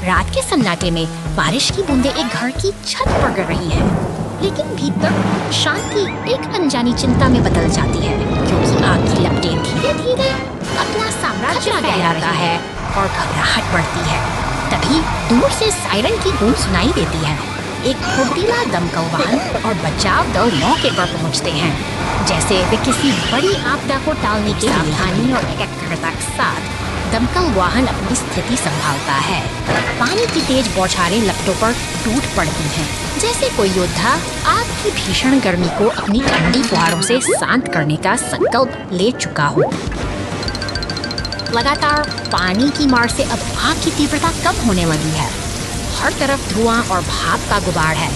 रात के सन्नाटे में बारिश की बूंदें एक घर की छत पर गिर रही हैं, लेकिन भीतर शांति एक अनजानी चिंता में बदल जाती है, क्योंकि आग की लपटें धीरे धीरे अपना साम्राज्य फैला रहा है और घबराहट बढ़ती है। तभी दूर से सायरन की गूंज सुनाई देती है। एक फुर्तीला दमकल वाहन और बचाव दल मौके पर पहुंचते हैं, जैसे वे किसी बड़ी आपदा को टालने के सावधानी और एकाग्रता के साथ दमकल वाहन अपनी स्थिति संभालता है। पानी की तेज बौछारें लपटों पर टूट पड़ती हैं, जैसे कोई योद्धा आग की भीषण गर्मी को अपनी ठंडी फुहारों से शांत करने का संकल्प ले चुका हो। लगातार पानी की मार से अब आग की तीव्रता कम होने लगी है। हर तरफ धुआं और भाप का गुबार है,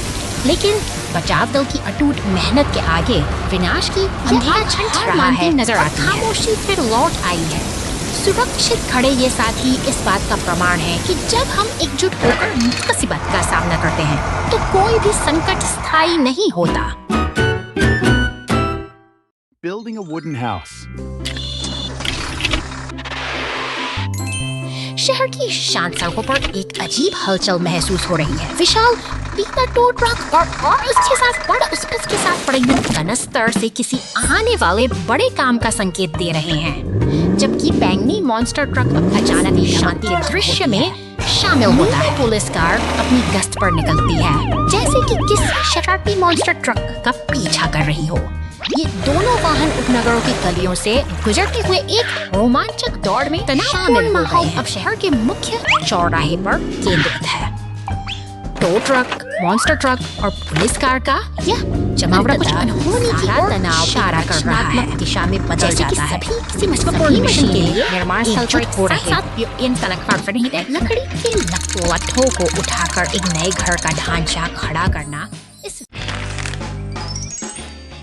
लेकिन बचाव दल की अटूट मेहनत के आगे विनाश की अंधेरा छंट रहा है नजर आती है। खामोशी फिर लौट आई है। सुरक्षित खड़े ये साथी इस बात का प्रमाण है कि जब हम एकजुट होकर मुसीबत का सामना करते हैं तो कोई भी संकट स्थायी नहीं होता। Building a wooden house. शहर की शांत सड़कों पर एक अजीब हलचल महसूस हो रही है। विशाल पीला टो ट्रक और उसके साथ बड़ा उसपस के साथ बड़े कनस्तर से किसी आने वाले बड़े काम का संकेत दे रहे हैं, जबकि बैंगनी मॉन्स्टर ट्रक अचानक शांति के दृश्य में शामिल होता है। पुलिस कार अपनी गश्त पर निकलती है, जैसे कि किसी शरारती मॉन्स्टर ट्रक का पीछा कर रही हो। ये दोनों वाहन उपनगरों की गलियों से गुजरते हुए एक रोमांचक दौड़ में तनावपूर्ण माहौल अब शहर के मुख्य चौराहे पर केंद्रित है। टो ट्रक, मॉन्स्टर ट्रक और पुलिस कार का यह जमावड़ा कुछ अनहोनी की ओर इशारा कर रहा है, दिशा में बदल जाता है। किसी महत्वपूर्ण मिशन के लिए निर्माण स्थल पर हो रहे इन सड़क पर लकड़ी के लट्ठों को उठाकर एक नए घर का ढांचा खड़ा करना। इस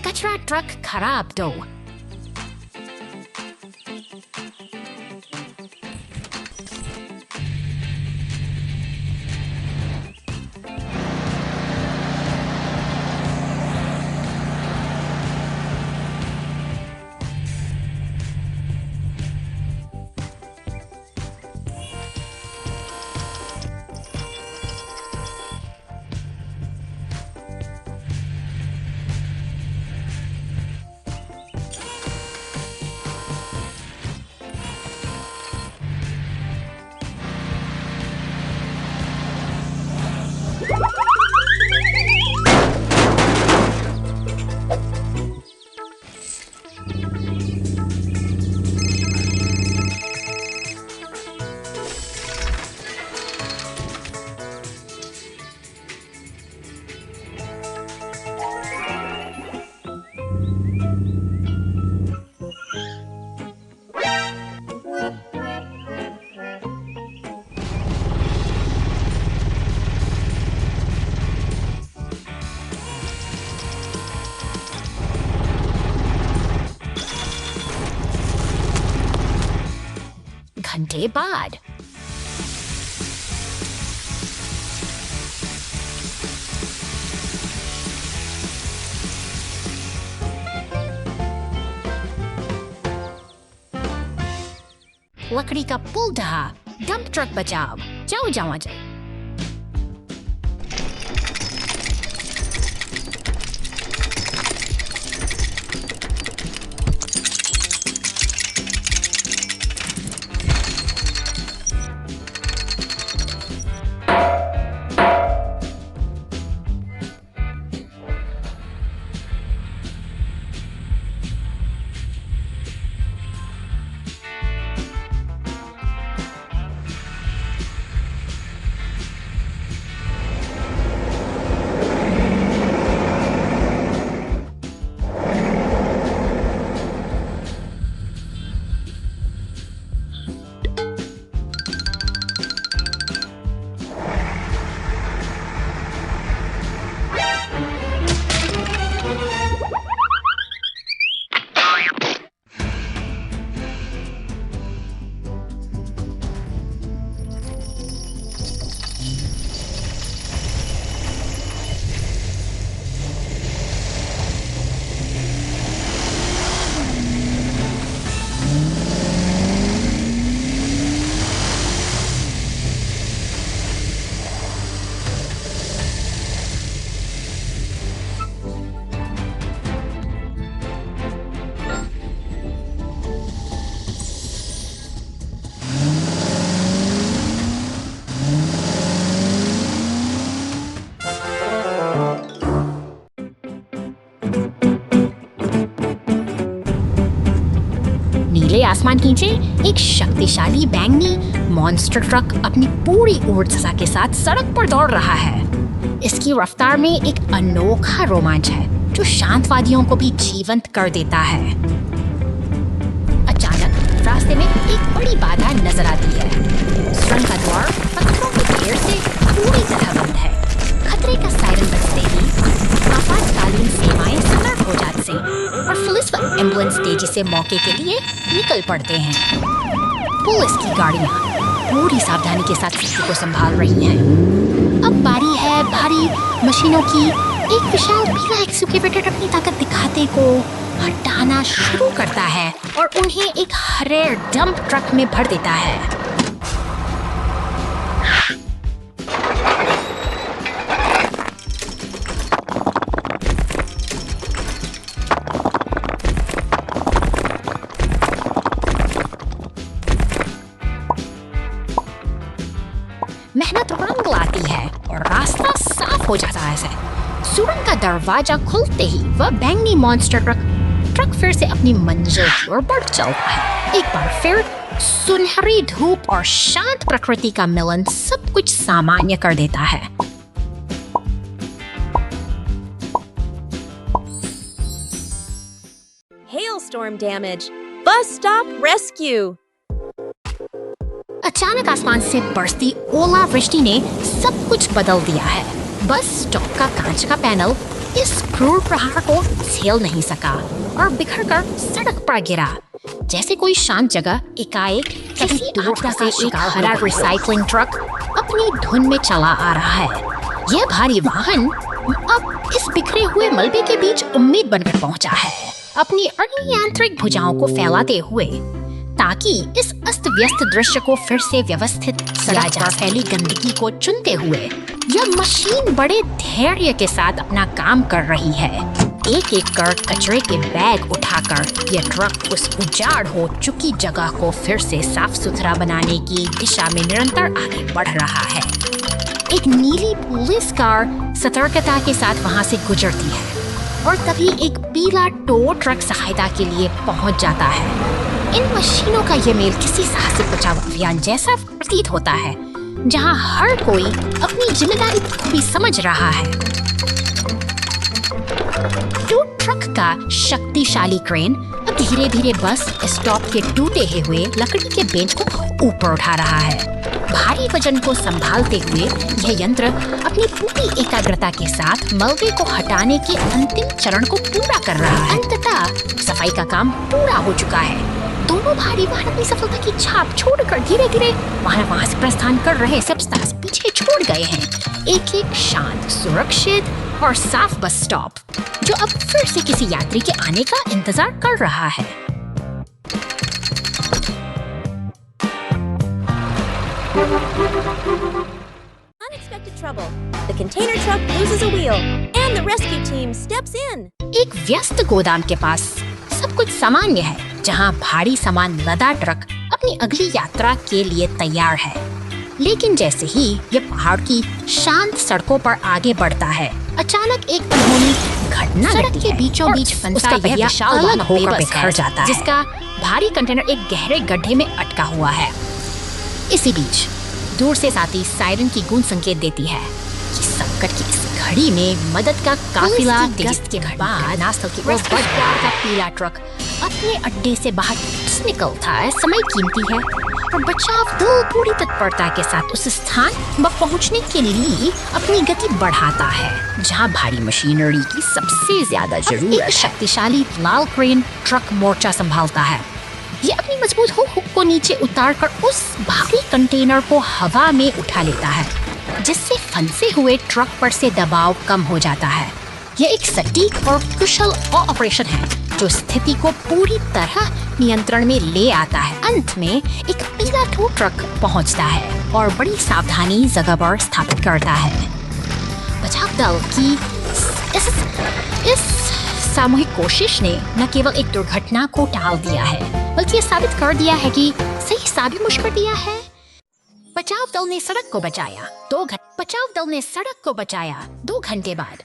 कचरा ट्रक खराब दो। घंटे बाद लकड़ी का पुल ढहा, डंप ट्रक बचाव। जाओ जाओ जाओ। नीले आसमान के नीचे एक शक्तिशाली बैंगनी मॉन्स्टर ट्रक अपनी पूरी ऊर्जा के साथ सड़क पर दौड़ रहा है। इसकी रफ्तार में एक अनोखा रोमांच है जो शांतवादियों को भी जीवंत कर देता है। अचानक रास्ते में एक बड़ी बाधा नजर आती है। सुरंग का द्वार पत्थरों के ढेर से पूरी तरह बंद है। खतरे का सायरन बजते ही आपातकालीन सेवाएं सतर्क हो जाती हैं और पुलिस व एम्बुलेंस तेजी से मौके के लिए निकल पड़ते हैं। पुलिस की गाड़ियां पूरी सावधानी के साथ स्थिति को संभाल रही हैं। अब बारी है भारी मशीनों की। एक विशाल पीला एक्सकैवेटर अपनी ताकत दिखाते को हटाना शुरू करता है और उन्हें एक हरे डंप ट्रक में भर देता है। मेहनत रंग लाती है और रास्ता साफ हो जाता है। सुरंग का दरवाजा खुलते ही वह बैंगनी मॉन्स्टर ट्रक फिर से अपनी मंजिल की ओर बढ़ चलता है। एक बार फिर सुनहरी धूप और शांत प्रकृति का मिलन सब कुछ सामान्य कर देता है। Hailstorm damage. Bus stop rescue. अचानक आसमान से बरसती ओलावृष्टि ने सब कुछ बदल दिया है। बस स्टॉप का कांच का पैनल इस क्रूर प्रहार को झेल नहीं सका और बिखरकर सड़क पर गिरा। जैसे कोई शांत जगह एकाएक किसी आपदा से एक हरा रिसाइकलिंग ट्रक अपनी धुन में चला आ रहा है। यह भारी वाहन अब इस बिखरे हुए मलबे के बीच उम्मीद बनकर पहुंचा है, अपनी अनियंत्रित भुजाओं को फैलाते हुए, ताकि इस अस्त व्यस्त दृश्य को फिर से व्यवस्थित सड़क पर फैली गंदगी को चुनते हुए यह मशीन बड़े धैर्य के साथ अपना काम कर रही है। एक एक कर कचरे के बैग उठाकर यह ट्रक उस उजाड़ हो चुकी जगह को फिर से साफ सुथरा बनाने की दिशा में निरंतर आगे बढ़ रहा है। एक नीली पुलिस कार सतर्कता के साथ वहां से गुजरती है और तभी एक पीला टो ट्रक सहायता के लिए पहुंच जाता है। इन मशीनों का ये मेल किसी साहसिक बचाव अभियान जैसा प्रतीत होता है, जहां हर कोई अपनी जिम्मेदारी को भी समझ रहा है। टो ट्रक का शक्तिशाली क्रेन अब धीरे धीरे बस स्टॉप के टूटे हुए लकड़ी के बेंच को ऊपर उठा रहा है। भारी वजन को संभालते हुए यह यंत्र अपनी पूरी एकाग्रता के साथ मलबे को हटाने के अंतिम चरण को पूरा कर रहा है। अंततः सफाई का काम पूरा हो चुका है। दोनों भारी वाहन अपनी सफलता की छाप छोड़कर धीरे धीरे वहां से प्रस्थान कर रहे सबस्टास पीछे छोड़ गए हैं। एक एक शांत, सुरक्षित और साफ बस स्टॉप जो अब फिर से किसी यात्री के आने का इंतजार कर रहा है। Unexpected trouble. The container truck loses a wheel and the rescue team steps in. एक व्यस्त गोदाम के पास सब कुछ सामान्य है, जहां भारी सामान लदा ट्रक अपनी अगली यात्रा के लिए तैयार है। लेकिन जैसे ही ये पहाड़ की शांत सड़कों पर आगे बढ़ता है, अचानक एक अनहोनी घटना सड़क के बीचों बीच फंसा यह अलग होकर बिखर जाता है, जिसका भारी कंटेनर एक गहरे गड्ढे में अटका हुआ है। इसी बीच दूर से साथी सायरन की गूंज संकेत देती है कि संकट की इस घड़ी में मदद का काफिला गश्त के बाद नास्तल की ओर बढ़ रहा का पीला ट्रक अपने अड्डे से बाहर निकलता है। समय कीमती है और बचाव दल पूरी तत्परता के साथ उस स्थान पर पहुंचने के लिए अपनी गति बढ़ाता है जहां भारी मशीनरी की सबसे ज्यादा जरूरत है। शक्तिशाली लाल क्रेन ट्रक मोर्चा संभालता है। ये अपनी मजबूत हुक को नीचे उतारकर उस भारी कंटेनर को हवा में उठा लेता है, जिससे फंसे हुए ट्रक पर से दबाव कम हो जाता है। यह एक सटीक और कुशल ऑपरेशन है जो स्थिति को पूरी तरह नियंत्रण में ले आता है। अंत में एक पीला टो ट्रक पहुंचता है और बड़ी सावधानी जगह पर स्थापित करता है। बचाव दल की इस सामूहिक कोशिश ने न केवल एक दुर्घटना को टाल दिया है, बल्कि ये साबित कर दिया है कि सही साबित मुश्किल दिया है। बचाव दल ने सड़क को बचाया। 2 घंटे बाद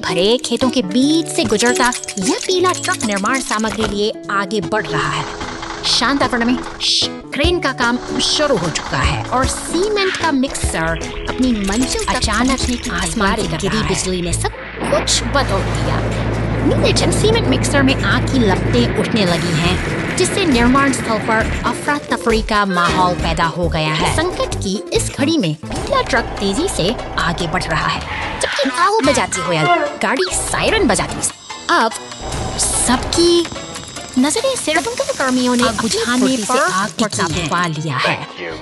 भरे खेतों के बीच से गुजरता यह पीला ट्रक निर्माण सामग्री लिए आगे बढ़ रहा है। शांतावरण में क्रेन का काम शुरू हो चुका है और सीमेंट का मिक्सर अपनी मंजिल तक अचानक आसमान से गिरी बिजली ने सब कुछ बदल दिया। नीले सीमेंट मिक्सर में आग की लपटें उठने लगी हैं, जिससे निर्माण स्थल पर अफरा तफरी का माहौल पैदा हो गया है। संकट की इस घड़ी में पीला ट्रक तेजी से आगे बढ़ रहा है, जबकि आग बजाती हुई गाड़ी सायरन बजाती है। अब सबकी नजरें सिर्फ कर्मियों ने बुझाने से आग पर काबू पा लिया है,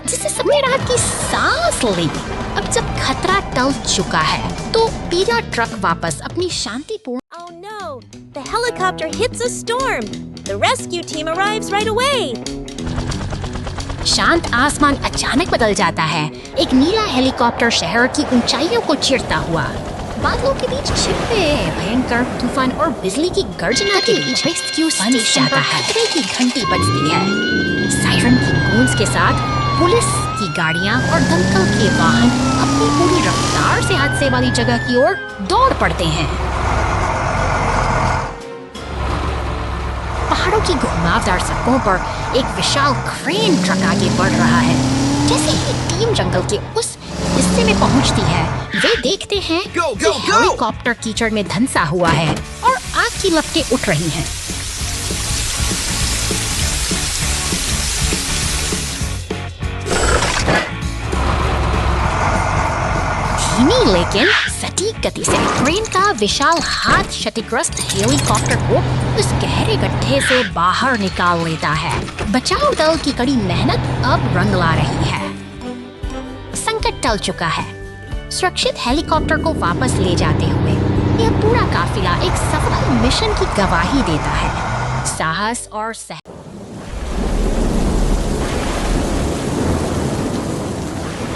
जिससे सबने राहत की सांस ली। अब जब खतरा टल चुका है, तो पीला ट्रक वापस अपनी शांतिपूर्ण Oh no! The helicopter hits a storm! The rescue team arrives right away! शांत आसमान अचानक बदल जाता है। एक नीला हेलीकॉप्टर शहर की ऊंचाइयों को चीरता हुआ बादलों के बीच छिपे भयंकर तूफान और बिजली की गर्जना के बीच रेस्क्यू स्टेशन पर खतरे की घंटी बजती है। सायरन की गूंज के साथ पुलिस की गाड़ियां और दमकल के वाहन अपनी पूरी रफ्तार से हादसे वाली जगह की ओर दौड़ पड़ते हैं। पहाड़ों की घुमावदार सड़कों पर एक विशाल क्रेन ट्रक आगे बढ़ रहा है। जैसे ही टीम जंगल के उस हिस्से में पहुंचती है, वे देखते हैं कि हेलीकॉप्टर कीचड़ में धंसा हुआ है और आग की लपटें उठ रही हैं। धीमी लेकिन सटीक गति से क्रेन का विशाल हाथ क्षतिग्रस्त हेलीकॉप्टर को उस गहरे गड्ढे से बाहर निकाल लेता है। बचाव दल की कड़ी मेहनत अब रंग ला रही है। संकट टल चुका है। सुरक्षित हेलीकॉप्टर को वापस ले जाते हुए यह पूरा काफिला एक सफल मिशन की गवाही देता है। साहस और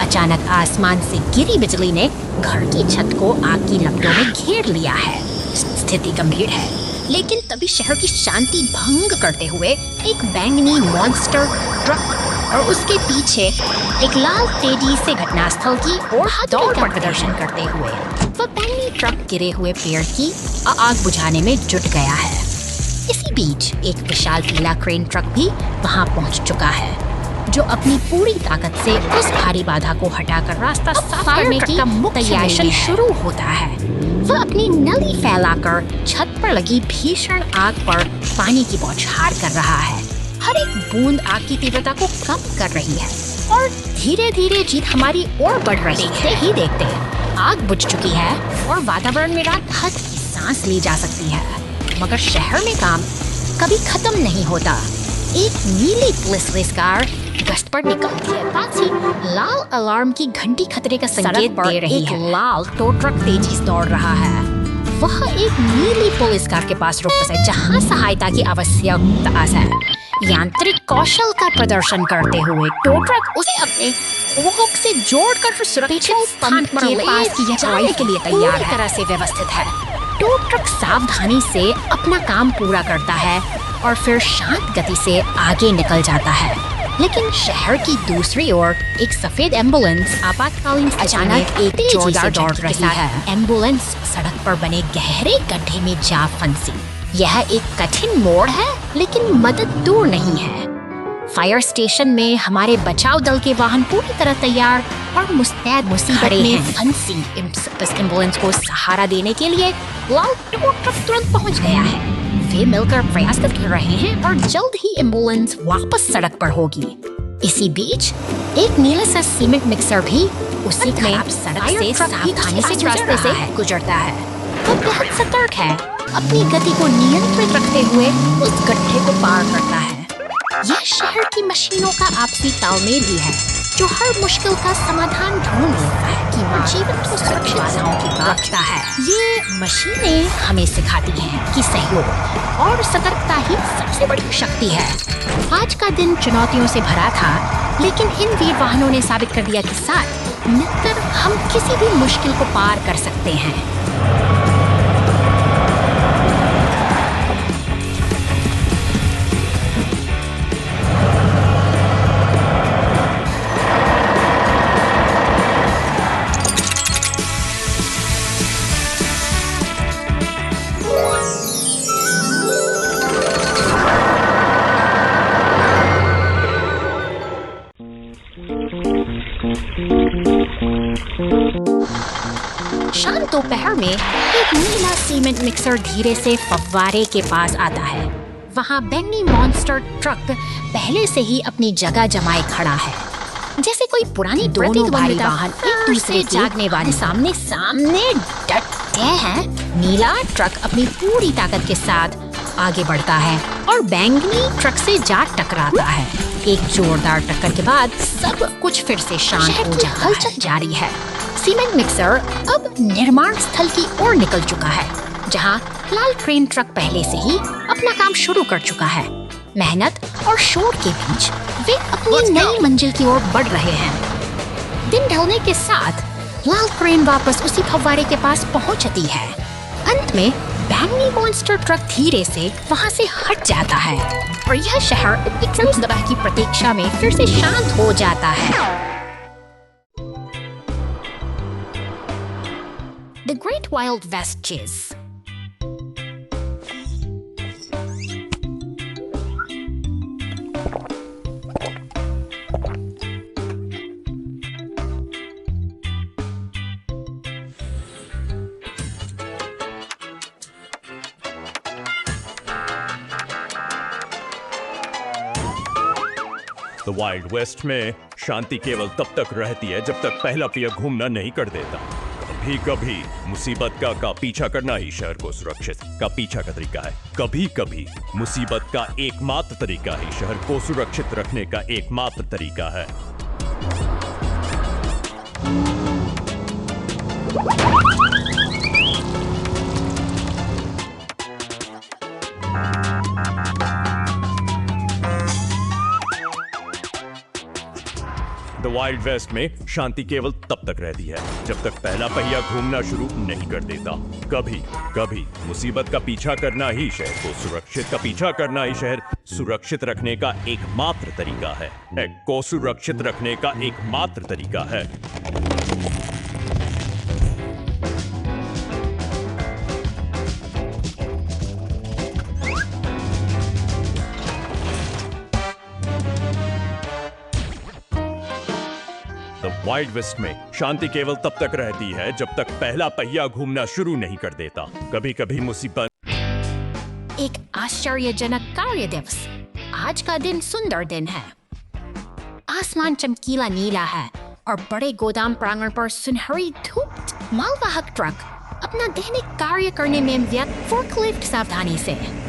अचानक आसमान से गिरी बिजली ने घर की छत को आग की लपटों में घेर लिया है। स्थिति गंभीर है, लेकिन तभी शहर की शांति भंग करते हुए एक बैंगनी मॉन्स्टर ट्रक और उसके पीछे एक लाल तेजी से घटनास्थल की ओर दौड़ का प्रदर्शन करते हुए वह बैंगनी ट्रक गिरे हुए पेड़ की आग बुझाने में जुट गया है। इसी बीच एक विशाल पीला क्रेन ट्रक भी वहां पहुंच चुका है, जो अपनी पूरी ताकत से उस भारी बाधा को हटाकर रास्ता साफ करने की तैयारी शुरू होता है। वह अपनी नली फैलाकर छत पर लगी भीषण आग पर पानी की बौछार कर रहा है। हर एक बूंद आग की तीव्रता को कम कर रही है और धीरे धीरे जीत हमारी ओर बढ़ रही है। ही देखते आग बुझ चुकी है और वातावरण में रात हद की सांस ली जा सकती है, मगर शहर में काम कभी खत्म नहीं होता। एक नीली पुलिस कार गश्त पर निकलती है। पास ही लाल अलार्म की घंटी खतरे का संकेत दे रही है। लाल टो ट्रक तेजी से दौड़ रहा है। वह एक नीली पुलिस कार के पास रुकता है, जहां सहायता की आवश्यकता है। यांत्रिक कौशल का प्रदर्शन करते हुए टो ट्रक उसे अपने हुक से जोड़कर सुरक्षित स्थान पर के पास जाने के लिए तैयार है। तरह से व्यवस्थित है। टो ट्रक सावधानी से अपना काम पूरा करता है और फिर शांत गति से आगे निकल जाता है। लेकिन शहर की दूसरी ओर एक सफेद एम्बुलेंस आपातकालीन अचानक एक जोरदार दौड़ रही है। एम्बुलेंस सड़क पर बने गहरे गड्ढे में जा फंसी। यह एक कठिन मोड़ है, लेकिन मदद दूर नहीं है। फायर स्टेशन में हमारे बचाव दल के वाहन पूरी तरह तैयार और मुस्तैद मुसीबत में फंसी इस एम्बुलेंस को सहारा देने के लिए लाल टो ट्रक तुरंत पहुंच गया है। वे मिलकर प्रयास कर रहे हैं और जल्द ही एम्बुलेंस वापस सड़क पर होगी। इसी बीच एक नीला सा सीमेंट मिक्सर भी उसी खराब सड़क से सावधानी से रास्ते से गुजरता है। वो बहुत सतर्क है, अपनी गति को नियंत्रित रखते हुए उस गड्ढे को पार करता है। यह शहर की मशीनों का आपसी तालमेल ही है, जो हर मुश्किल का समाधान ढूंढ लेता है कि जीवन को सुरक्षित रखता है। ये मशीनें हमें सिखाती हैं कि सहयोग और सतर्कता ही सबसे बड़ी शक्ति है। आज का दिन चुनौतियों से भरा था, लेकिन इन वीर वाहनों ने साबित कर दिया कि साथ मिलकर हम किसी भी मुश्किल को पार कर सकते हैं। शाम दोपहर में एक नीला सीमेंट मिक्सर धीरे से फव्वारे के पास आता है। वहाँ बैंगनी मॉन्स्टर ट्रक पहले से ही अपनी जगह जमाए खड़ा है, जैसे कोई पुरानी प्रतिद्वंदी वाहन एक दूसरे जागने वाले सामने सामने डटे हैं। नीला ट्रक अपनी पूरी ताकत के साथ आगे बढ़ता है और बैंगनी ट्रक से जा टकराता है। एक जोरदार टक्कर के बाद सब कुछ फिर से शांत हो जाता है। हलचल जारी है। सीमेंट मिक्सर अब निर्माण स्थल की ओर निकल चुका है, जहां लाल क्रेन ट्रक पहले से ही अपना काम शुरू कर चुका है। मेहनत और शोर के बीच वे अपनी नई मंजिल की ओर बढ़ रहे हैं। दिन ढलने के साथ लाल क्रेन वापस उसी फव्वारे के पास पहुंचती है। अंत में बैंगनी मॉन्स्टर ट्रक धीरे से वहां से हट जाता है और यह शहर एक सुबह की प्रतीक्षा में फिर से शांत हो जाता है। The Great Wild West Chase. The wild west में शांति केवल तब तक रहती है जब तक पहला पहिया घूमना नहीं कर देता। कभी कभी मुसीबत का पीछा करना ही शहर को सुरक्षित का पीछा का तरीका है। कभी कभी मुसीबत का एकमात्र तरीका ही शहर को सुरक्षित रखने का एकमात्र तरीका है। द वाइल्ड वेस्ट में शांति केवल तब तक रहती है जब तक पहला पहिया घूमना शुरू नहीं कर देता। कभी कभी मुसीबत का पीछा करना ही शहर को सुरक्षित का पीछा करना ही शहर सुरक्षित रखने का एकमात्र तरीका है। को सुरक्षित रखने का एकमात्र तरीका है। वाइल्ड वेस्ट में शांति केवल तब तक रहती है जब तक पहला पहिया घूमना शुरू नहीं कर देता। कभी कभी मुसीबत एक आश्चर्यजनक कार्य दिवस। आज का दिन सुंदर दिन है। आसमान चमकीला नीला है और बड़े गोदाम प्रांगण पर सुनहरी धूप। मालवाहक ट्रक अपना दैनिक कार्य करने में व्यस्त फोर्कलिफ्ट सावधानी से।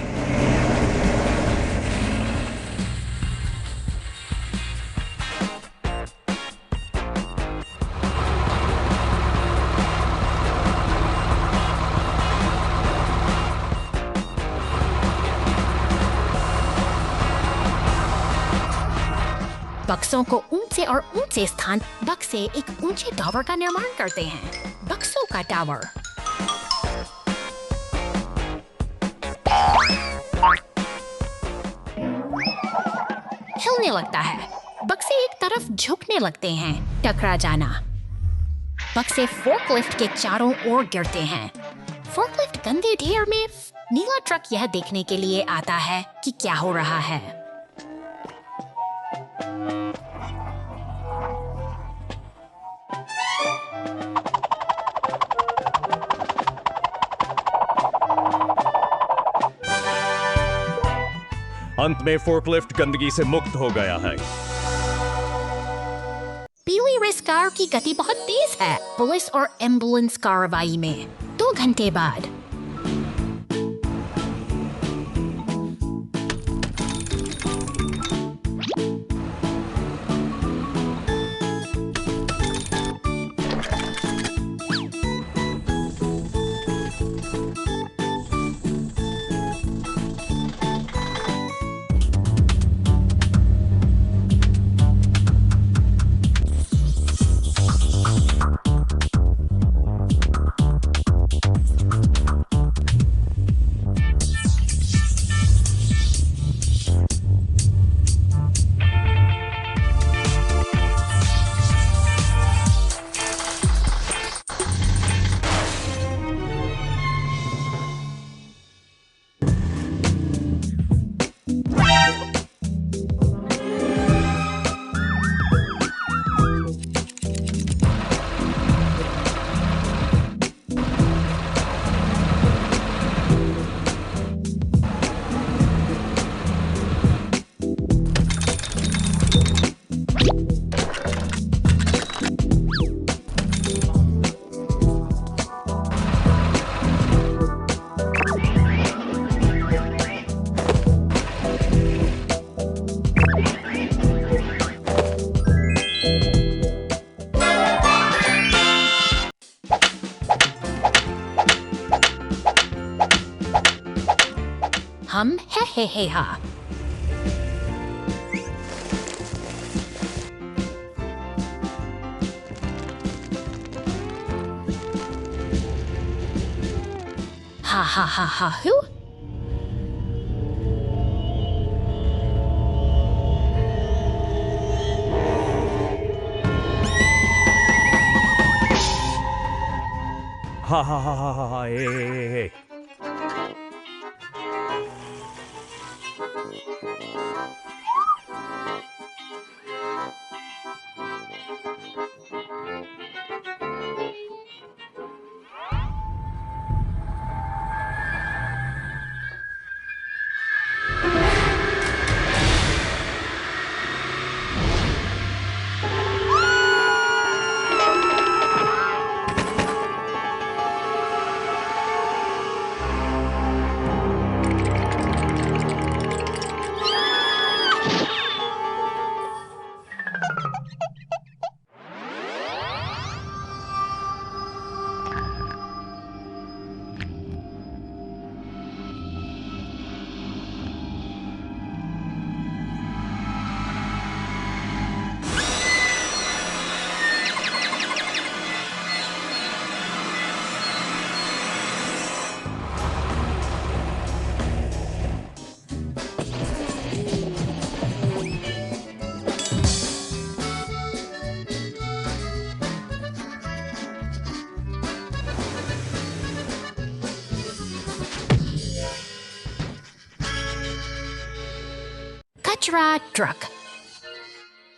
बक्सों को ऊंचे और ऊंचे स्थान बक्से एक ऊंचे टावर का निर्माण करते हैं। बक्सों का टावर हिलने लगता है। बक्से एक तरफ झुकने लगते हैं। टकरा जाना। बक्से फोर्कलिफ्ट के चारों ओर गिरते हैं। फोर्कलिफ्ट गंदे ढेर में। नीला ट्रक यह देखने के लिए आता है कि क्या हो रहा है। अंत में फोर्कलिफ्ट गंदगी से मुक्त हो गया है। पीली रेस कार की गति बहुत तेज है। पुलिस और एम्बुलेंस कार्रवाई में 2 घंटे बाद हम है हा। हा हु। हा ए। कचरा ट्रक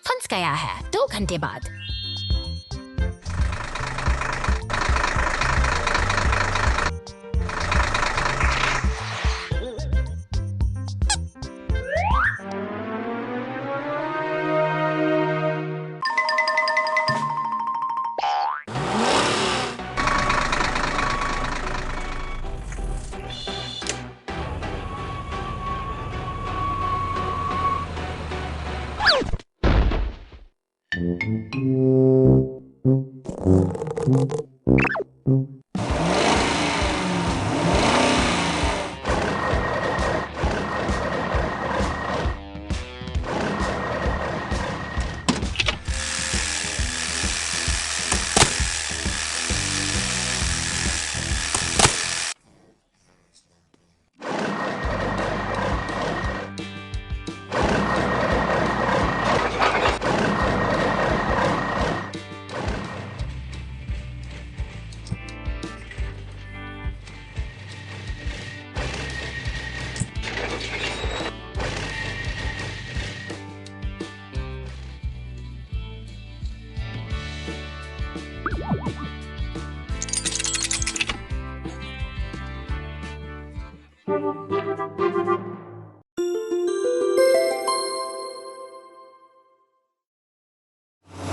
फंस गया है 2 घंटे बाद।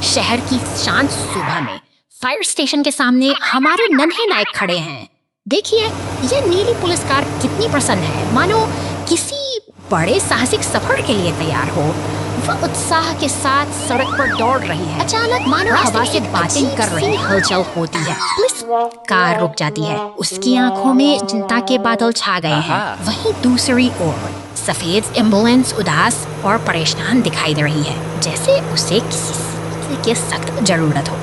शहर की शांत सुबह में फायर स्टेशन के सामने हमारे नन्हे नायक खड़े हैं। देखिए ये नीली पुलिस कार कितनी प्रसन्न है, मानो किसी बड़े साहसिक सफर के लिए तैयार हो। वह उत्साह के साथ सड़क पर दौड़ रही है। अचानक मानो हवा से बातें कर रही हलचल होती है। पुलिस कार रुक जाती है। उसकी आंखों में चिंता के बादल छा गए हैं। वहीं दूसरी ओर सफेद एम्बुलेंस उदास और परेशान दिखाई दे रही है, जैसे उसे किसी की सख्त जरूरत हो।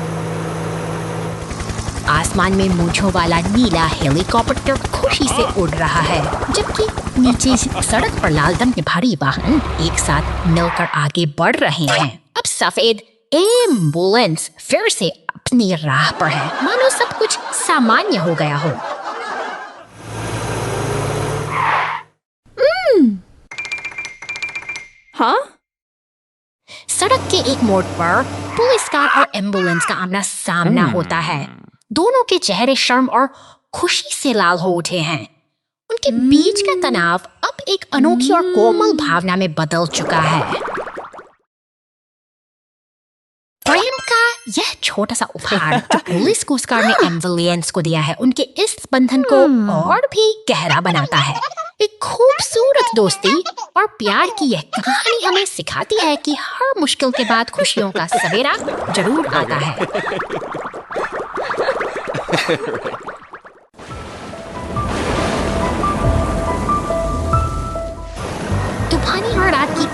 आसमान में मूंछों वाला नीला हेलीकॉप्टर खुशी से उड़ रहा है, जबकि नीचे सड़क पर लाल रंग के भारी वाहन एक साथ मिलकर आगे बढ़ रहे हैं। अब सफेद एम्बुलेंस फिर से अपनी राह पर है, मानो सब कुछ सामान्य हो गया हो। हाँ? सड़क के एक मोड़ पर पुलिस कार और एम्बुलेंस का आमना सामना होता है। दोनों के चेहरे शर्म और खुशी से लाल हो उठे हैं। उनके बीच का तनाव अब एक अनोखी और कोमल भावना में बदल चुका है। प्रेम का यह छोटा सा उपहार जो पुलिस कोस्ट गार्ड ने एम्बुलेंस को दिया है, उनके इस बंधन को और भी गहरा बनाता है। एक खूबसूरत दोस्ती और प्यार की यह कहानी हमें सिखाती है कि हर मुश्किल के बाद खुशियों का सवेरा जरूर आता है।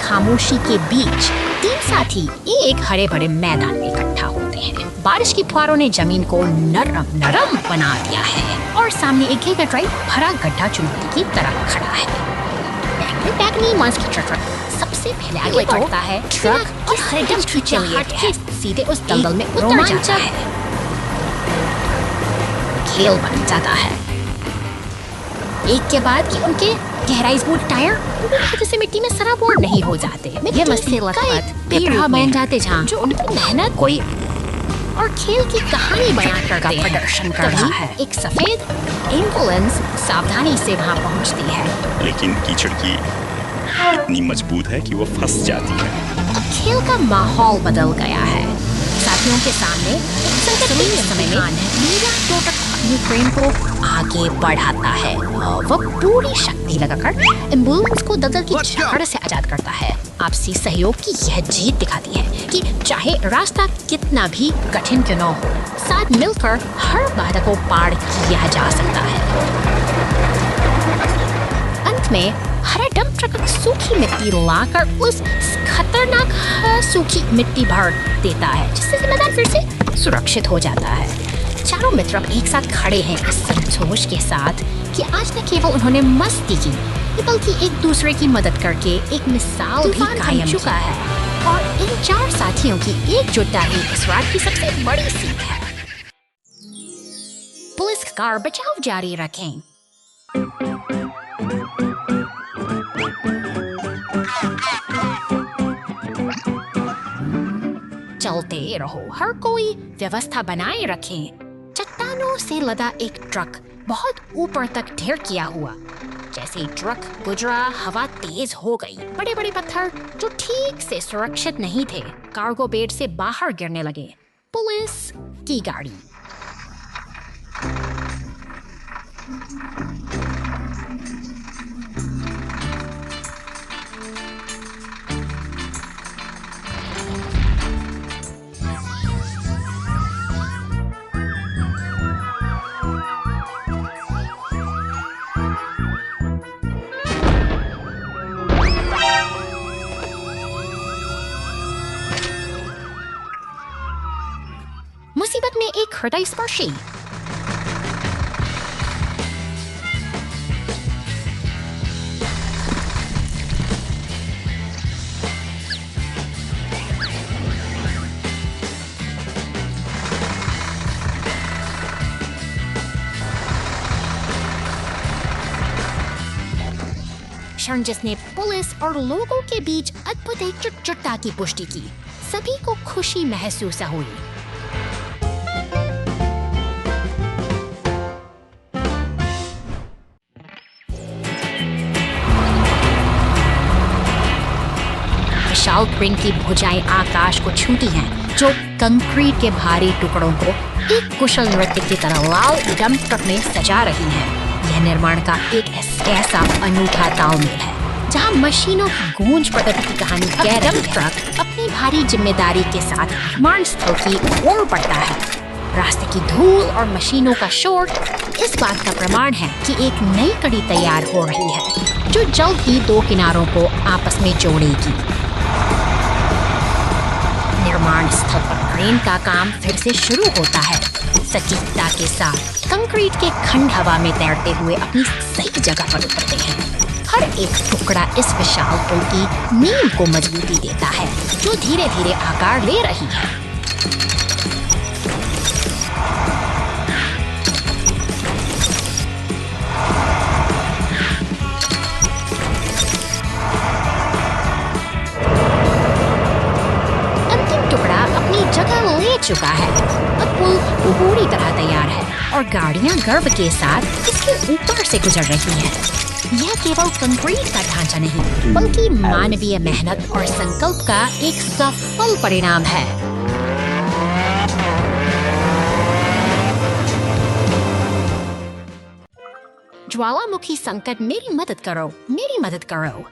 खामोशी के बीच तीन साथी एक हरे भरे मैदान में इकट्ठा होते हैं। बारिश की फुहारों ने जमीन को नरम नरम बना दिया है और सामने एक घेगा ड्राइव भरा गड्ढा चुनौती की तरह खड़ा है। बैगनी मांस की ट्रक सबसे पहले आगे बढ़ता है। ट्रक और हरदम खिंचाहट सीधे उस दलदल में उतर जाता है। खेल बन जाता है। एक के बाद कि उनके गहराई स्मूथ टायर जैसे मिट्टी में सराबोर नहीं हो जाते। ये मस्ती लखपत बेपरवाह बन जाते जहाँ जो उनकी मेहनत कोई और खेल की कहानी बयां करते हैं। प्रदर्शन कर रहा है। एक सफेद एम्बुलेंस सावधानी से वहाँ पहुँचती है, लेकिन कीचड़ की इतनी मजबूत है कि वो फंस जाती है। अब खेल का माहौल बदल गया है। साथियों के सामने एक संकटपूर्ण समय में मीरा टोटक अपनी ट्रेन को आगे बढ़ाता है। वह पूरी शक्ति लगाकर एम्बुलेंस को दलदल की जड़ से आजाद करता है। आपसी सहयोग की यह जीत दिखाती है कि चाहे रास्ता कितना भी कठिन क्यों न हो, साथ मिलकर हर बाधा को पार किया जा सकता है। अंत में हरा डंप ट्रक सूखी मिट्टी लाकर उस खतरनाक सूखी मिट्टी भर देता है, जिससे मैदान फिर से सुरक्षित हो जाता है। चारों मित्र एक साथ खड़े हैं इस संतोष के साथ कि आज न केवल उन्होंने मस्ती की, बल्कि एक दूसरे की मदद करके एक मिसाल भी कायम चुका है। और इन चार साथियों की एकजुटता ही इस रात की सबसे बड़ी सीख है। पुलिस कार बचाव जारी रखें। चलते रहो, हर कोई व्यवस्था बनाए रखें। चट्टानों से लदा एक ट्रक बहुत ऊपर तक ढेर किया हुआ। जैसे ही ट्रक गुजरा, हवा तेज हो गई। बड़े बड़े पत्थर जो ठीक से सुरक्षित नहीं थे कार्गो बेड से बाहर गिरने लगे। पुलिस की गाड़ी मुसीबत में एक हृदय स्पर्शी क्षण जिसने पुलिस और लोगों के बीच अद्भुत एकजुटता की पुष्टि की। सभी को खुशी महसूस हुई। विशाल क्रेन की भुजाएं आकाश को छूती हैं, जो कंक्रीट के भारी टुकड़ों को एक कुशल नृत्य की तरह लाल डंप ट्रक में सजा रही हैं। यह निर्माण का एक ऐसा अनूठा तालमेल है जहां मशीनों की गूंज प्रगति की कहानी कह रही है। ट्रक अपनी भारी जिम्मेदारी के साथ निर्माण स्थल की ओर बढ़ता है। रास्ते की धूल और मशीनों का शोर इस बात का प्रमाण है कि एक नई कड़ी तैयार हो रही है, जो जल्द ही दो किनारों को आपस में जोड़ेगी। निर्माण स्थल पर क्रेन का काम फिर से शुरू होता है। सटीकता के साथ कंक्रीट के खंड हवा में तैरते हुए अपनी सही जगह पर उतरते हैं। हर एक टुकड़ा इस विशाल पुल की नींव को मजबूती देता है, जो धीरे धीरे आकार ले रही है। अंतिम टुकड़ा अपनी जगह ले चुका है। अब पुल पूरी तरह तैयार है और गाड़ियां गर्व के साथ इसके ऊपर से गुजर रही हैं। यह केवल कंक्रीट का ढांचा नहीं, बल्कि मानवीय मेहनत और संकल्प का एक सफल परिणाम है। ज्वालामुखी संकट, मेरी मदद करो, मेरी मदद करो।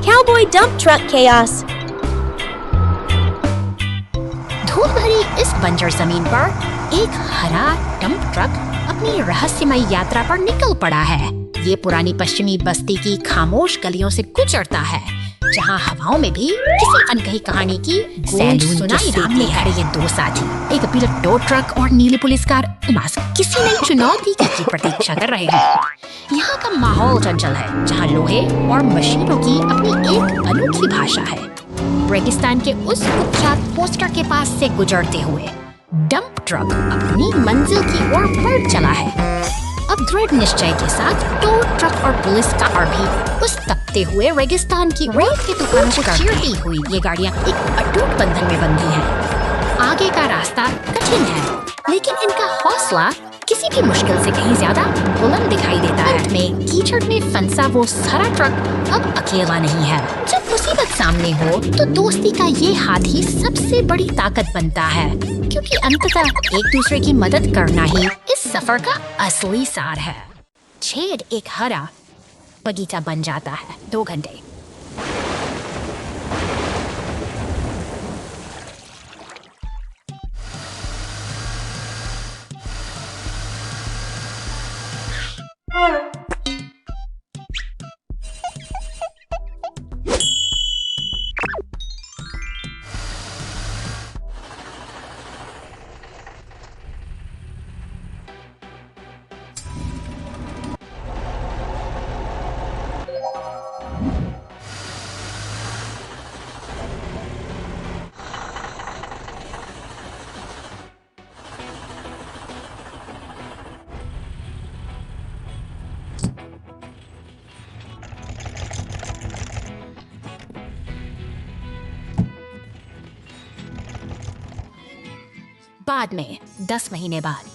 Cowboy dump truck chaos. धूल भरी इस बंजर जमीन पर एक हरा डंप ट्रक अपनी रहस्यमय यात्रा पर निकल पड़ा है। ये पुरानी पश्चिमी बस्ती की खामोश गलियों से गुजरता है, जहाँ हवाओं में भी किसी अनकही कहानी की गूंज सुनाई देती है। ये दो साथी, एक पीला टो ट्रक और नीली पुलिस कार, मास्क किसी नई चुनौती की प्रतीक्षा कर रहे हैं। यहाँ का माहौल चंचल है, जहाँ लोहे और मशीनों की अपनी एक अनोखी भाषा है। रेगिस्तान के उस कुख्यात पोस्टर के पास से गुजरते हुए डंप ट्रक अपनी मंजिल की ओर बढ़ चला है। अब दृढ़ निश्चय के साथ टो ट्रक और पुलिस कार भी उस तपते हुए रेगिस्तान की रेत के तूफानों को चीरती हुई ये गाड़ियां एक अटूट बंधन में बंधी हैं। आगे का रास्ता कठिन है, लेकिन इनका हौसला किसी भी मुश्किल से कहीं ज्यादा बुलंद दिखाई देता है। में कीचड़ में फंसा वो सारा ट्रक अब अकेला नहीं है। जब मुसीबत सामने हो तो दोस्ती का ये हाथ ही सबसे बड़ी ताकत बनता है, क्योंकि अंततः एक दूसरे की मदद करना ही इस सफर का असली सार है। छेद एक हरा बगीचा बन जाता है। 2 घंटे। बाद में 10 महीने बाद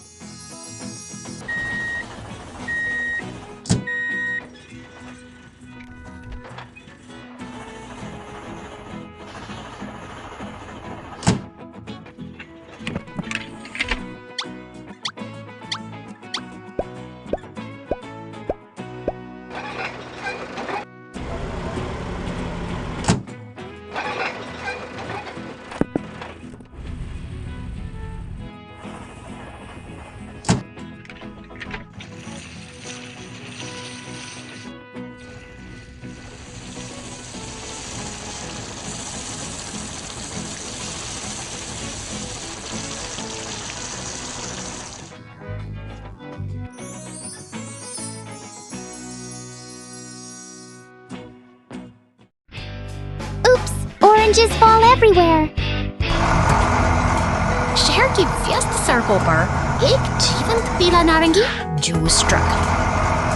Oranges fall everywhere. शहर की व्यस्त सड़कों पर एक जीवंत पीला नारंगी जूस ट्रक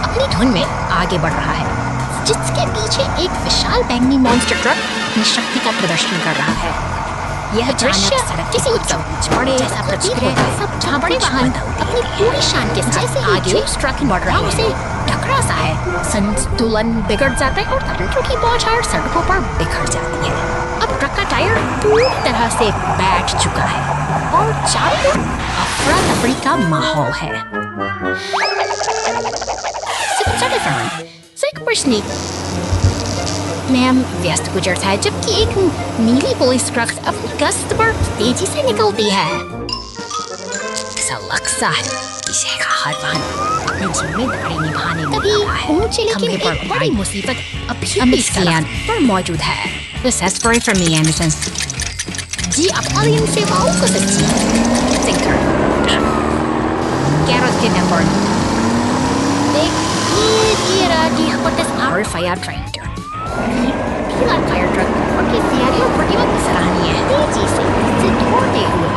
अपनी धुन में आगे बढ़ रहा है, जिसके पीछे एक विशाल बैंगनी मॉन्स्टर ट्रक अपनी शक्ति का प्रदर्शन कर रहा है। यह दृश्य किसी उत्सव बड़े जैसा प्रतीत होता है, सब जहाँ बड़े वाहन अपनी पूरी शान के साथ आगे ट्रक बढ़ रहे हैं, उसे टकरा सा है, संतुलन बिगड़ जाता है और तंत्रों की बौछार सड़कों पर बिखर जाती है। अब ट्रक का टायर पूरी तरह से बैठ चुका है और चारों ओर अफरा तफरी का माहौल है। मैम व्यस्त गुजरता है, जबकि एक नीली पुलिस ट्रक अपनी गश्त पर तेजी से निकलती है। ऐसा लगता है पीछे का हर वाहन अपनी जिम्मेदारी निभाने में लगा है। ऊंचे लेकिन एक बड़ी मुसीबत अभी सड़क पर मौजूद है। This is very for me, Emerson. जी अपनी इन सेवाओं को सच्ची thinker. Carol Kinderborn. ये राजी हपटस our fire trainer. पीला फायर ट्रक और की तैयारियों प्रतिवक्त सराहनीय है। तेजी से दौड़ते हुए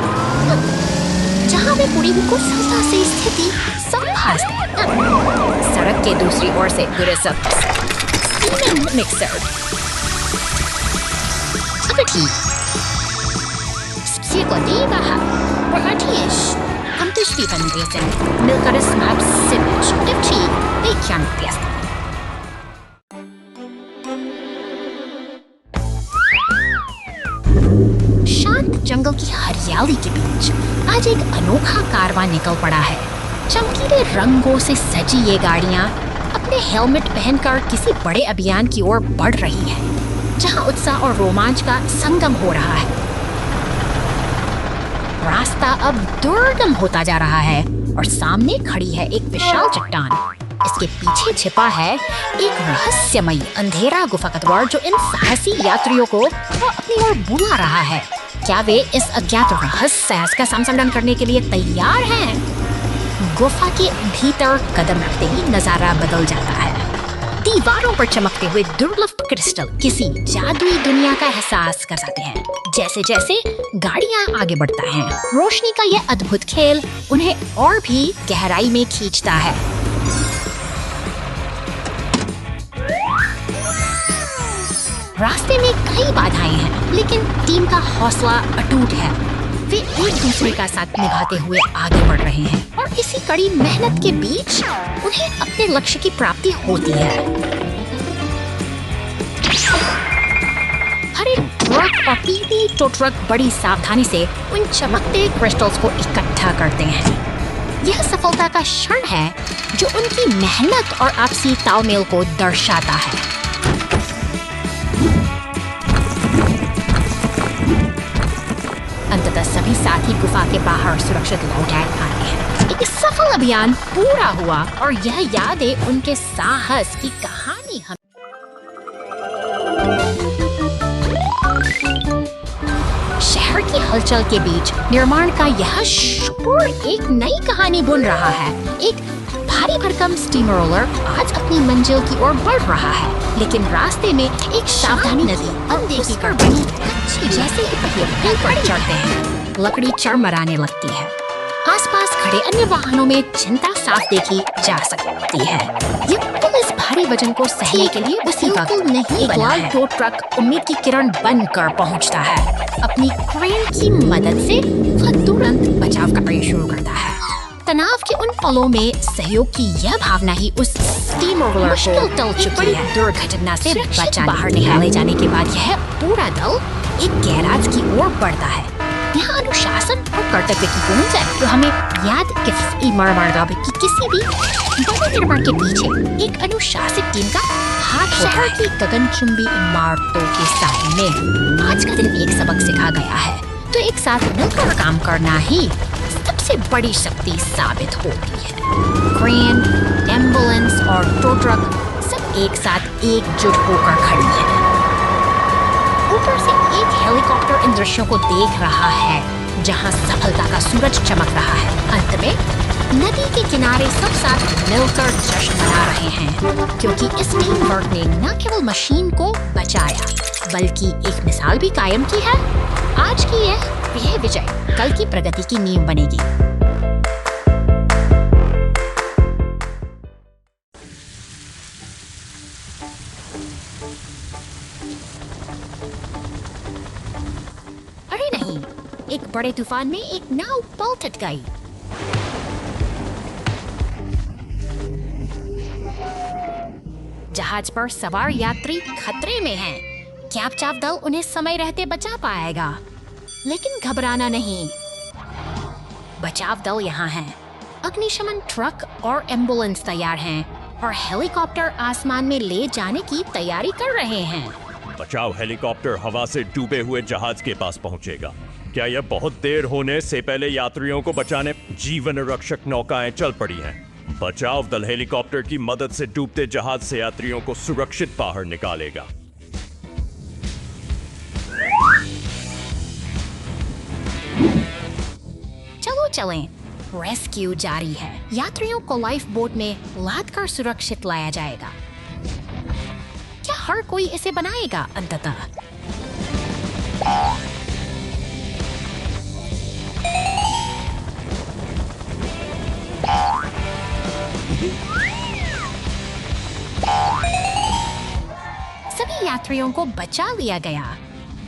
जहाँ वे पूरी को सफलता से स्थिति संभालते हैं। सड़क के दूसरी ओर से गुरे सब सीमेंट मिक्सर ठीक Psychodevaha Bratish Am du Stiefenwesen Milkaris Maps Sivich Ivchi Vikyan Piesta शांत जंगल की हरियाली के बीच आज एक अनोखा कारवां निकल पड़ा है। चमकीले रंगों से सजी ये गाड़ियां अपने हेलमेट पहनकर किसी बड़े अभियान की ओर बढ़ रही हैं। जहां उत्साह और रोमांच का संगम हो रहा है। रास्ता अब दुर्गम होता जा रहा है और सामने खड़ी है एक विशाल चट्टान। इसके पीछे छिपा है एक रहस्यमयी अंधेरा गुफा का द्वार जो इन साहसी यात्रियों को अपनी ओर बुला रहा है। क्या वे इस अज्ञात रहस्य का संचालन करने के लिए तैयार हैं? गुफा के भीतर कदम रखते ही नजारा बदल जाता है। दीवारों पर चमकते हुए दुर्लभ क्रिस्टल किसी जादुई दुनिया का एहसास कराते हैं। जैसे जैसे गाड़ियां आगे बढ़ता है, रोशनी का यह अद्भुत खेल उन्हें और भी गहराई में खींचता है। रास्ते में कई बाधाएं हैं, लेकिन टीम का हौसला अटूट है। वे एक दूसरे का साथ निभाते हुए आगे बढ़ रहे हैं और इसी कड़ी मेहनत के बीच उन्हें अपने लक्ष्य की प्राप्ति होती है। हर एक ट्रक और पीली टो ट्रक बड़ी सावधानी से उन चमकते क्रिस्टल्स को इकट्ठा करते हैं। यह सफलता का क्षण है जो उनकी मेहनत और आपसी तालमेल को दर्शाता है। अंततः सभी साथी गुफा के बाहर सुरक्षित लौट आए हैं। एक सफल अभियान पूरा हुआ और यह यादें उनके साहस की कहानी हम शहर की हलचल के बीच निर्माण का यह शोर एक नई कहानी बुन रहा है। एक भारी भरकम स्टीमर रोलर आज अपनी मंजिल की ओर बढ़ रहा है, लेकिन रास्ते में एक सावधानी नदी अनदेखी कर बनी है। जैसे ही पहिए पर चढ़ते हैं, लकड़ी चरमराने लगती है। आसपास खड़े अन्य वाहनों में चिंता साफ देखी जा सकती है। ये पुलिस भारी वजन को सहने के लिए उसी वक्त नहीं एक लाल टो ट्रक उम्मीद की किरण बनकर पहुंचता है। अपनी क्रेन की मदद से वह तुरंत बचाव कार्य शुरू करता है। तनाव के उन पलों में सहयोग की यह भावना ही उस स्टीम रोलर को टल चुकी है। दुर्घटना से बचा बाहर निकाले जाने के बाद यह पूरा दल एक गैराज की ओर बढ़ता है। यहाँ अनुशासन और कर्तव्य की गूंज है, तो हमें याद कि किसी भी बड़े निर्माण के पीछे एक अनुशासित टीम का हाथ शहर की गगनचुंबी इमारतों के सामने आज का दिन एक सबक सिखा गया है। तो एक साथ मिलकर काम करना ही सबसे बड़ी शक्ति साबित होती है। क्रेन, एम्बुलेंस और टो ट्रक सब एक साथ एकजुट होकर खड़ी है। ऊपर से एक हेलीकॉप्टर इन दृश्यों को देख रहा है, जहां सफलता का सूरज चमक रहा है। अंत में नदी के किनारे सब साथ मिलकर जश्न मना रहे हैं, क्योंकि इस टीम वर्क ने न केवल मशीन को बचाया, बल्कि एक मिसाल भी कायम की है। आज की यह विजय कल की प्रगति की नींव बनेगी। अरे नहीं, एक बड़े तूफान में एक नाव पलट गई। जहाज पर सवार यात्री खतरे में हैं। क्या बचाव दल उन्हें समय रहते बचा पाएगा? लेकिन घबराना नहीं, बचाव दल यहाँ है। अग्निशमन ट्रक और एम्बुलेंस तैयार हैं और हेलीकॉप्टर आसमान में ले जाने की तैयारी कर रहे हैं। बचाव हेलीकॉप्टर हवा से डूबे हुए जहाज के पास पहुंचेगा। क्या यह बहुत देर होने से पहले यात्रियों को बचाने जीवन रक्षक नौकाएं चल पड़ी हैं। बचाव दल हेलीकॉप्टर की मदद से डूबते जहाज से यात्रियों को सुरक्षित बाहर निकालेगा। चलो चलें, रेस्क्यू जारी है। यात्रियों को लाइफ बोट में लादकर सुरक्षित लाया जाएगा। क्या हर कोई इसे बनाएगा अंततः? सभी यात्रियों को बचा लिया गया।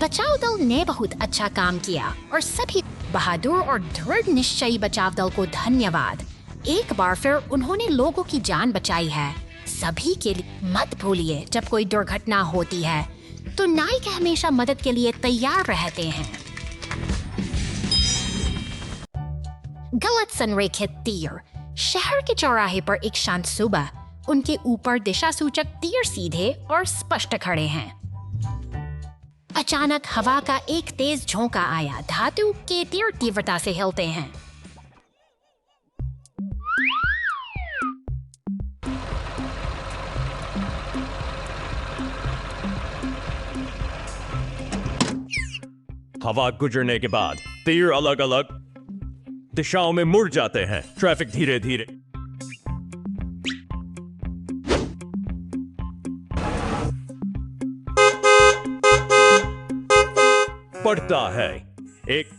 बचाव दल ने बहुत अच्छा काम किया और सभी बहादुर और दृढ़ निश्चयी बचाव दल को धन्यवाद। एक बार फिर उन्होंने लोगों की जान बचाई है। सभी के लिए मत भूलिए, जब कोई दुर्घटना होती है तो नायक हमेशा मदद के लिए तैयार रहते हैं। गलत संरेखित तीर। शहर के चौराहे पर एक शांत सुबह, उनके ऊपर दिशा सूचक तीर सीधे और स्पष्ट खड़े हैं। अचानक हवा का एक तेज झोंका आया। धातु के तीर तीव्रता से हिलते हैं। हवा गुजरने के बाद तीर अलग अलग दिशाओं में मुड़ जाते हैं। ट्रैफिक धीरे धीरे बढ़ता है। एक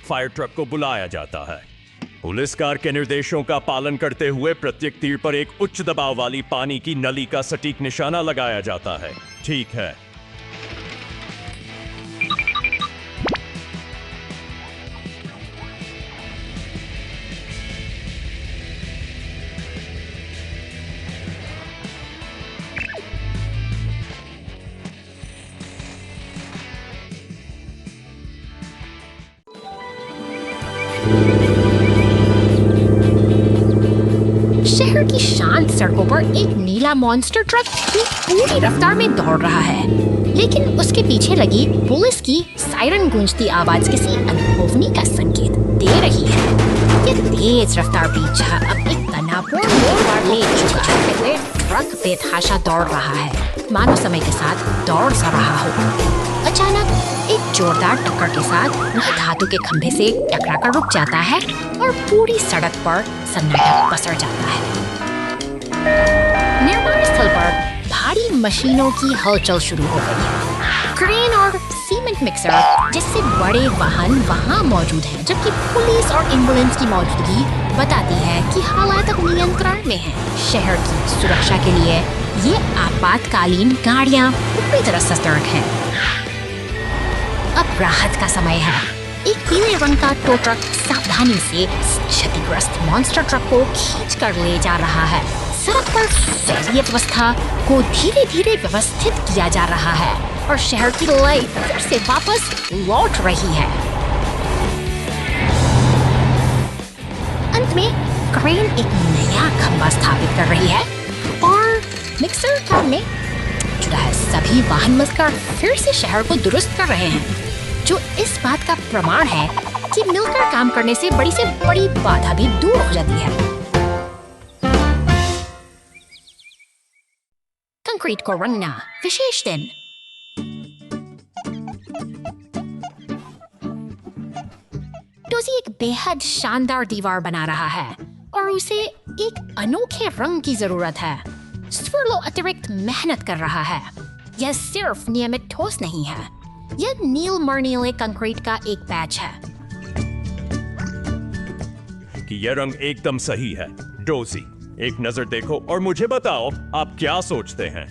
फायर ट्रक को बुलाया जाता है। पुलिस कार के निर्देशों का पालन करते हुए प्रत्येक तीर पर एक उच्च दबाव वाली पानी की नली का सटीक निशाना लगाया जाता है। ठीक है। शहर की शांत सड़कों पर एक नीला मॉन्स्टर ट्रक पूरी रफ्तार में दौड़ रहा है, लेकिन उसके पीछे लगी पुलिस की सायरन गूंजती आवाज किसी अनहोनी का संकेत दे रही है। यह तेज रफ्तार पीछा अब एक तनावपूर्ण मोड़ ले चुका है। ट्रक बेतहाशा दौड़ रहा है, मानो समय के साथ दौड़ सा रहा हो। अचानक एक जोरदार टक्कर के साथ वह धातु के खंभे से टकराकर रुक जाता है और पूरी सड़क पर सन्नाटा पसर जाता है। निर्माण स्थल पर भारी मशीनों की हलचल शुरू हो गई है। क्रेन और सीमेंट मिक्सर जैसे बड़े वाहन वहां मौजूद हैं, जबकि पुलिस और एम्बुलेंस की मौजूदगी बताती है कि हालात अब नियंत्रण में हैं। शहर की सुरक्षा के लिए ये आपातकालीन गाड़ियां पूरी तरह सतर्क हैं। अब राहत का समय है। एक पीले रंग का टो ट्रक सावधानी से क्षतिग्रस्त मॉन्स्टर ट्रक को खींचकर ले जा रहा है। सड़क पर फैली व्यवस्था को धीरे धीरे व्यवस्थित किया जा रहा है और शहर की लाइफ फिर से वापस लौट रही है। अंत में क्रेन एक नया खंभा स्थापित कर रही है और मिक्सर काम में जुड़ा है। सभी वाहन मिलकर फिर से शहर को दुरुस्त कर रहे हैं, जो इस बात का प्रमाण है कि मिलकर काम करने से बड़ी बाधा भी दूर हो जाती है। कंक्रीट को रंगना विशेष दिन। डोजी एक बेहद शानदार दीवार बना रहा है और उसे एक अनोखे रंग की जरूरत है। स्वर्लो अतिरिक्त मेहनत कर रहा है। यह सिर्फ नियमित ठोस नहीं है, यह नील मर्नीले कंक्रीट का एक बैच है। कि यह रंग एकदम सही है। डोजी, एक नजर देखो और मुझे बताओ आप क्या सोचते हैं।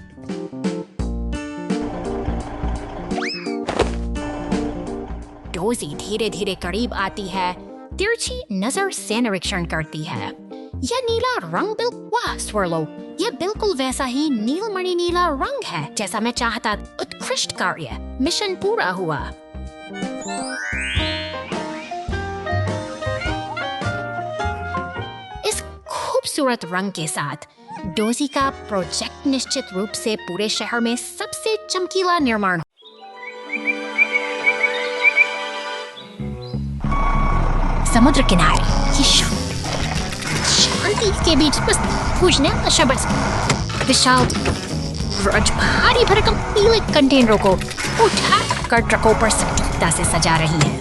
डोजी धीरे धीरे करीब आती है, तिरछी नजर से निरीक्षण करती है। यह नीला रंग वाह स्वर्लो, यह बिल्कुल वैसा ही नीलमणि नीला रंग है जैसा मैं चाहता। उत्कृष्ट कार्य, मिशन पूरा हुआ। इस खूबसूरत रंग के साथ डोजी का प्रोजेक्ट निश्चित रूप से पूरे शहर में सबसे चमकीला निर्माण। समुद्र किनारे शांति के बीच बस पूछने का शब्द विशाल भारी भरकम पीले कंटेनरों को उठाकर ट्रकों पर सटीकता से सजा रही है।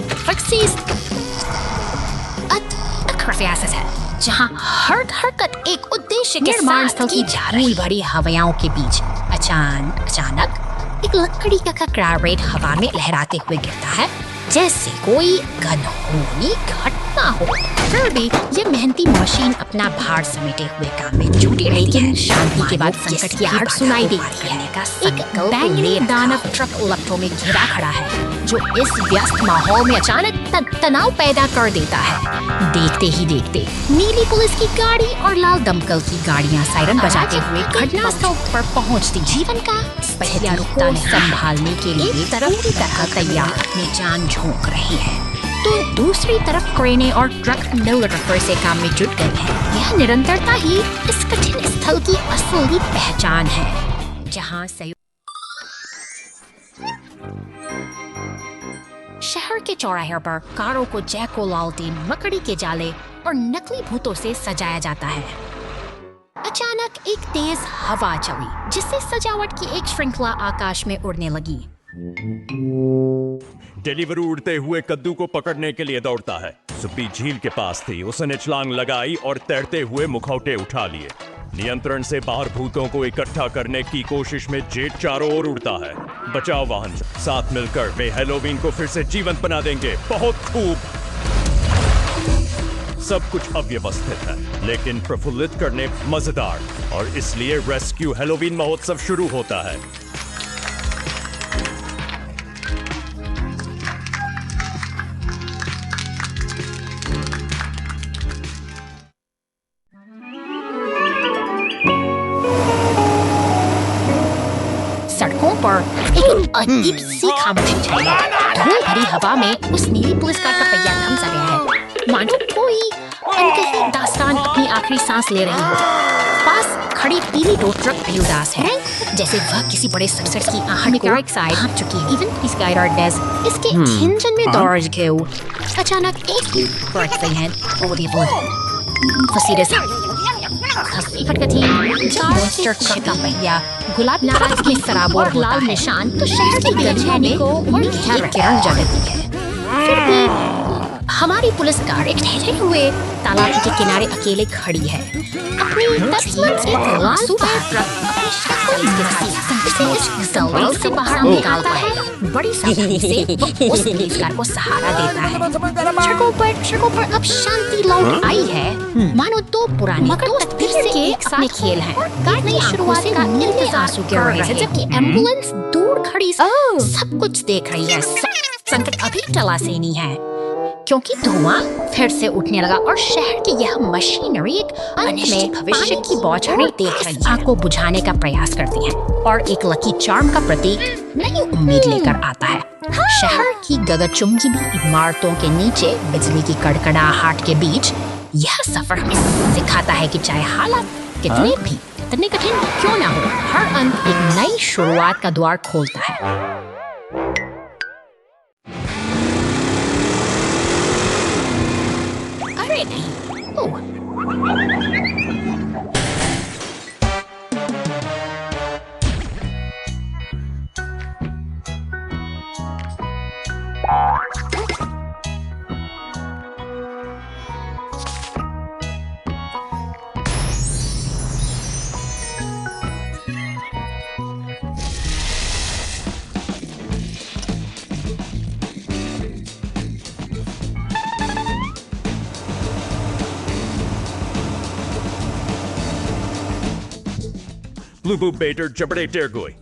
है जहाँ हर हरकत एक उद्देश्य के निर्माण स्थल की भूल भरी हवाओं के बीच अचानक एक लकड़ी का ककड़ा रेत हवा में लहराते हुए गिरता है, जैसे कोई घनौनी घटना ना हो, फिर भी ये मेहनती मशीन अपना भार समेटे हुए काम में जुटी रहती है। लेकिन शांति के बाद संकट की आहट सुनाई देती है। एक बैंगनी दानव ट्रक लपटों में घिरा खड़ा है, जो इस व्यस्त माहौल में अचानक तनाव पैदा कर देता है। देखते ही देखते नीली पुलिस की गाड़ी और लाल दमकल की गाड़ियां सायरन बजाते हुए घटनास्थल पर पहुंचती। जीवन का पहिया को संभालने के लिए एक तरफ की तरह तैयार अपनी जान झोंक रही है, तो दूसरी तरफ क्रेनें और ट्रक मिलकर से काम में जुट गई है। यह निरंतरता ही इस कठिन स्थल की असली पहचान है, जहां शहर के चौराहे पर कारों को जैको लालटेन, मकड़ी के जाले और नकली भूतों से सजाया जाता है। अचानक एक तेज हवा चली, जिससे सजावट की एक श्रृंखला आकाश में उड़ने लगी। डिलीवरी उड़ते हुए कद्दू को पकड़ने के लिए दौड़ता है। सुप्पी झील के पास थी, उसने छलांग लगाई और तैरते हुए मुखौटे उठा लिए। नियंत्रण से बाहर भूतों को इकट्ठा करने की कोशिश में जेट चारों ओर उड़ता है। बचाव वाहन साथ मिलकर वे हैलोवीन को फिर से जीवंत बना देंगे। बहुत खूब। सब कुछ अव्यवस्थित है, लेकिन प्रफुल्लित करने मजेदार, और इसलिए रेस्क्यू हैलोवीन महोत्सव शुरू होता है। सड़कों पर एक अजीब सी खामोशी छाई है। धूल भरी हवा में उस नीली पुलिस कार का पहिया थम सा गया है, मानो कोई अनकही दास्तान अपनी आखिरी सांस ले रही हो। पास खड़ी पीली टो ट्रक भी उदास है, जैसे वह किसी बड़े सक्सेस की आहट को भांप चुकी है। इवन इस गाइड डेस्क इसके इंजन में दौड़ गए। अचानक एक बढ़ते हैं मॉन्स्टर ट्रक का पहिया गुलाब नारंगी में सराबोर लाल निशान तो शहर की गलियों को किरण जगती है। फिर भी हमारी पुलिस कार एक ठहरे हुए तालाब के किनारे अकेले खड़ी है। अपनी तस्वीर एक लाल ट्रक से बाहर निकालता है। बड़ी सावधानी से वो उस पुलिस कार को सहारा देता है। सड़कों पर अब शांति लौट आई है, मानो दो पुराने दोस्त फिर से एक साथ खेल हैं। कार नई शुरुआत का इंतजार कर रहे हैं, जबकि एम्बुलेंस दूर खड़ी सब कुछ देख रही है। संकट अभी टला से नहीं है, क्योंकि धुआं फिर से उठने लगा और शहर की यह मशीनरी एक अनिश्चित भविष्य की बौछारें देख रही है। आग को बुझाने का प्रयास करती है और एक लकी चार्म का प्रतीक नई उम्मीद लेकर आता है। शहर की गगनचुंबी इमारतों के नीचे बिजली की कड़कड़ाहट के बीच यह सफर हमें सिखाता है कि चाहे हालात कितने कठिन क्यों ना हो, हर अंत एक नई शुरुआत का द्वार खोलता है। Blue Boo Bader Jabade Dergoy.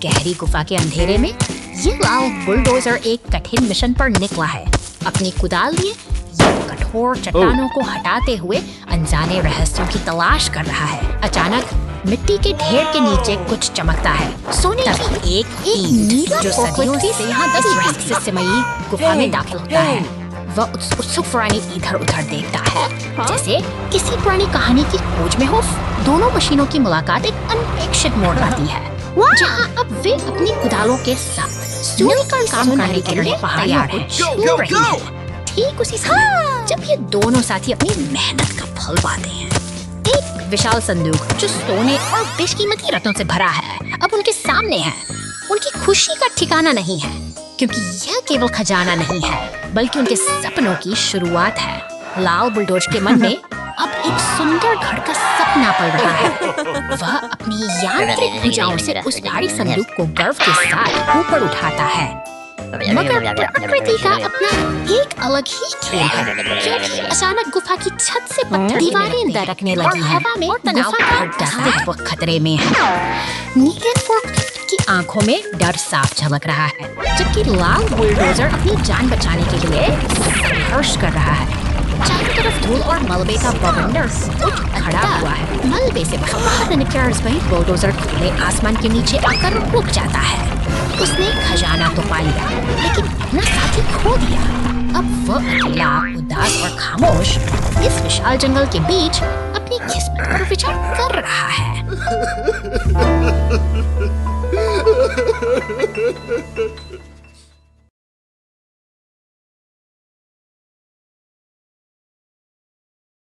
गहरी गुफा के अंधेरे में ये लाल बुलडोजर एक कठिन मिशन पर निकला है। अपनी कुदाल लिए ये कठोर चट्टानों को हटाते हुए अनजाने रहस्यों की तलाश कर रहा है। अचानक मिट्टी के ढेर के नीचे कुछ चमकता है। सोने की एक नीला जो सदियों से यहाँ इस रहस्यमयी गुफा में दाखिल होता है। वह उत्सुक प्राणी इधर उधर देखता है, जैसे किसी पुरानी कहानी की खोज में हो। दोनों मशीनों की मुलाकात एक अनपेक्षित मोड़ लाती है, जहाँ अब वे अपनी कुदालों के साथ मिलकर काम करने के लिए तैयार हैं। ठीक उसी समय जब ये दोनों साथी अपनी मेहनत का फल पाते हैं, एक विशाल संदूक जो सोने और बेशकीमती रत्नों से भरा है अब उनके सामने है। उनकी खुशी का ठिकाना नहीं है, क्योंकि यह केवल खजाना नहीं है बल्कि उनके सपनों की शुरुआत है। लाल बुलडोज के मन में अब एक सुंदर घर का सपना पल रहा है। वह अपनी यांत्रिक भुजाओं से उस भारी संदूक को गर्व के साथ ऊपर उठाता है, मगर प्रकृति का अपना एक अलग ही खेल है। क्योंकि अचानक गुफा की छत से पत्थर दीवारें दरकने लगी है और गुफा का अस्तित्व खतरे में है। नीले फोर्क की आंखों में डर साफ झलक रहा है, जबकि लाल बुलडोजर अपनी जान बचाने के लिए संघर्ष कर रहा है। चारों तरफ धूल और मलबे का बवंडर उठ खड़ा हुआ है। मलबे से बाहर निकलकर वही बुलडोजर खुले आसमान के नीचे आकर रुक जाता है। उसने खजाना तो पा लिया, लेकिन अपना साथी खो दिया। अब वह अकेला, उदास और खामोश इस विशाल जंगल के बीच अपनी किस्मत पर विचार कर रहा है।